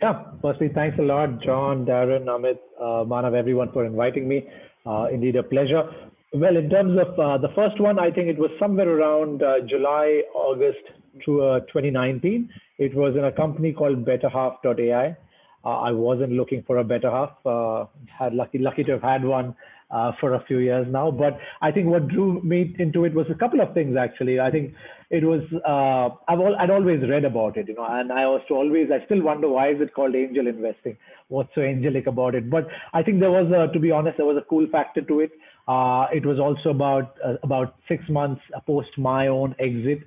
Yeah, firstly, thanks a lot, John, Darren, Amit, Manav, everyone for inviting me. Indeed, a pleasure. Well, in terms of the first one, I think it was somewhere around July, August to 2019. It was in a company called BetterHalf.ai. I wasn't looking for a better half. Had lucky to have had one for a few years now. But I think what drew me into it was a couple of things actually. I think it was I'd always read about it, and I still wonder why is it called angel investing? What's so angelic about it? But I think to be honest, there was a cool factor to it. It was also about 6 months post my own exit.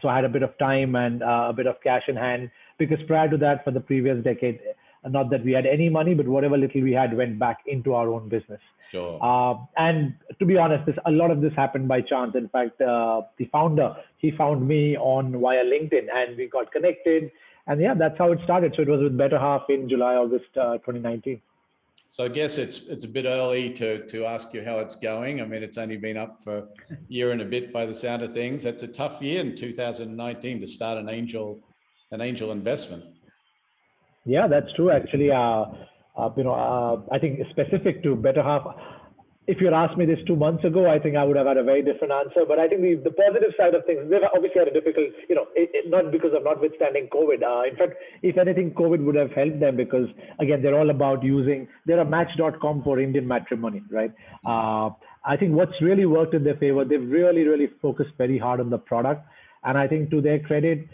So I had a bit of time and a bit of cash in hand because prior to that, for the previous decade, not that we had any money, but whatever little we had went back into our own business. Sure. And to be honest, a lot of this happened by chance. In fact, the founder, he found me on via LinkedIn and we got connected. And yeah, that's how it started. So it was with Better Half in July, August 2019. So I guess it's a bit early to ask you how it's going. I mean, it's only been up for a year and a bit by the sound of things. That's a tough year in 2019 to start an angel investment. Yeah, that's true. Actually, I think specific to Better Half, if you'd asked me this 2 months ago, I think I would have had a very different answer. But I think the positive side of things, they've obviously had a difficult, not because of notwithstanding COVID. In fact, if anything, COVID would have helped them because, again, they're all about they're a match.com for Indian matrimony, right? I think what's really worked in their favor, they've really, really focused very hard on the product. And I think to their credit,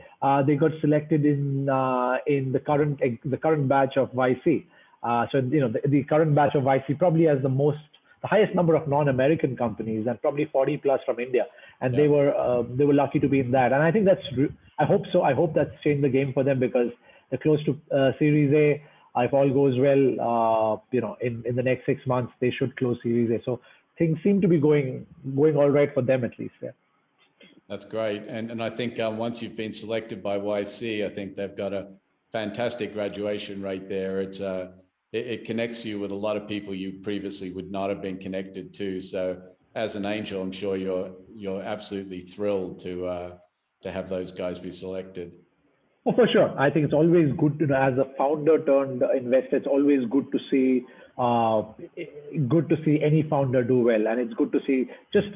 they got selected in the current batch of YC. So the current batch of YC probably has the highest number of non-American companies and probably 40 plus from India, and they were lucky to be in that. And I think I hope so. I hope that's changed the game for them because they're close to Series A. If all goes well, in the next 6 months they should close Series A. So things seem to be going all right for them at least. Yeah. That's great. And I think once you've been selected by YC, I think they've got a fantastic graduation rate there. It connects you with a lot of people you previously would not have been connected to. So as an angel, I'm sure you're absolutely thrilled to have those guys be selected. Oh, for sure. I think it's always good to, as a founder turned investor, it's always good to see any founder do well, and it's good to see just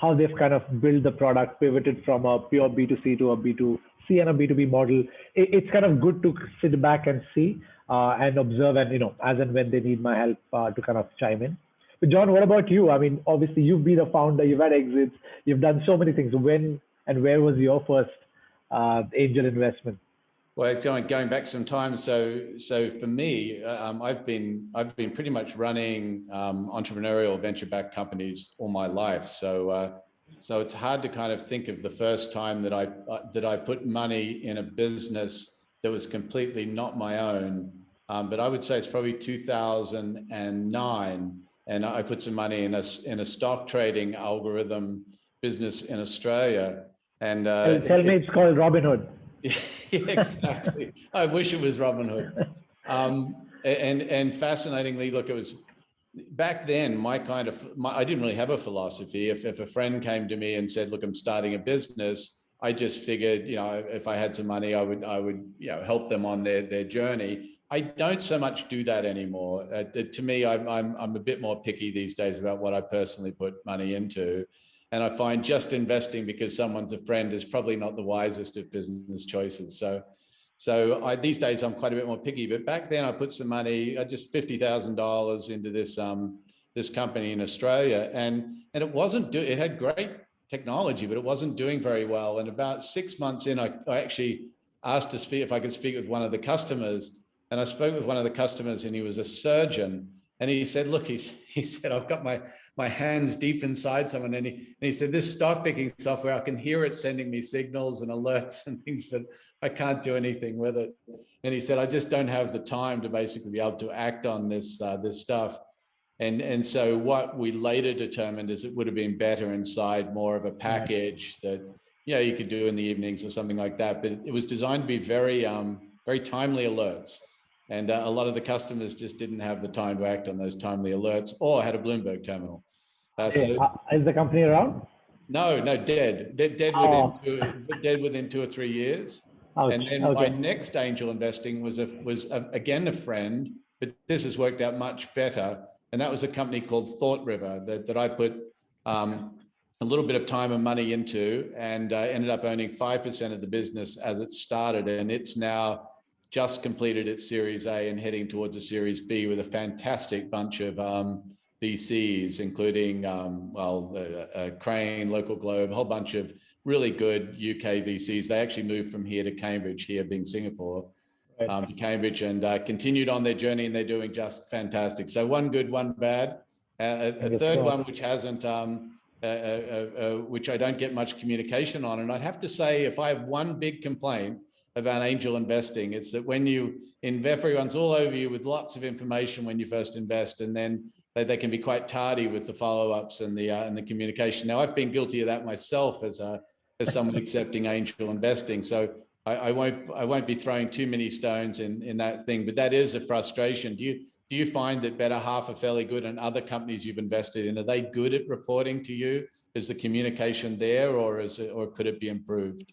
how they've kind of built the product, pivoted from a pure B2C to a B2C and a B2B model. It's kind of good to sit back and see and observe, and as and when they need my help to kind of chime in. But John, what about you? I mean, obviously you've been a founder, you've had exits, you've done so many things. When and where was your first angel investment? Well, going back some time, so for me, I've been pretty much running entrepreneurial venture-backed companies all my life. So it's hard to kind of think of the first time that I put money in a business that was completely not my own. But I would say it's probably 2009, and I put some money in a stock trading algorithm business in Australia. And tell me, it's called Robinhood. Yeah, exactly. I wish it was Robinhood. And fascinatingly, look, it was back then. I didn't really have a philosophy. If a friend came to me and said, "Look, I'm starting a business," I just figured, if I had some money, I would help them on their journey. I don't so much do that anymore. To me, I'm a bit more picky these days about what I personally put money into. And I find just investing because someone's a friend is probably not the wisest of business choices. So these days I'm quite a bit more picky. But back then I put some money, just $50,000 into this company in Australia, and it had great technology, but it wasn't doing very well. And about 6 months in, I actually asked to speak if I could speak with one of the customers, and I spoke with one of the customers, and he was a surgeon. And he said, "Look," he said, "I've got my hands deep inside someone." And he said, "This stock picking software, I can hear it sending me signals and alerts and things, but I can't do anything with it." And he said, "I just don't have the time to basically be able to act on this stuff." And so what we later determined is it would have been better inside more of a package that you could do in the evenings or something like that. But it was designed to be very very timely alerts. And a lot of the customers just didn't have the time to act on those timely alerts or had a Bloomberg terminal. Is the company around? No, dead. Dead within 2 or 3 years. Ouch. And then my Okay. next angel investing was again a friend, but this has worked out much better. And that was a company called Thought River that I put a little bit of time and money into, and ended up owning 5% of the business as it started. And it's now just completed its Series A and heading towards a Series B with a fantastic bunch of VCs, including, Crane, Local Globe, a whole bunch of really good UK VCs. They actually moved from here to Cambridge, here being Singapore, to Cambridge, and continued on their journey, and they're doing just fantastic. So one good, one bad. A third one which hasn't, which I don't get much communication on. And I'd have to say, if I have one big complaint about angel investing, it's that when you invest, everyone's all over you with lots of information when you first invest, and then they can be quite tardy with the follow-ups and the communication. Now, I've been guilty of that myself as someone accepting angel investing. So I won't be throwing too many stones in that thing, but that is a frustration. Do you find that Better Half are fairly good, and other companies you've invested in, are they good at reporting to you? Is the communication there, or could it be improved?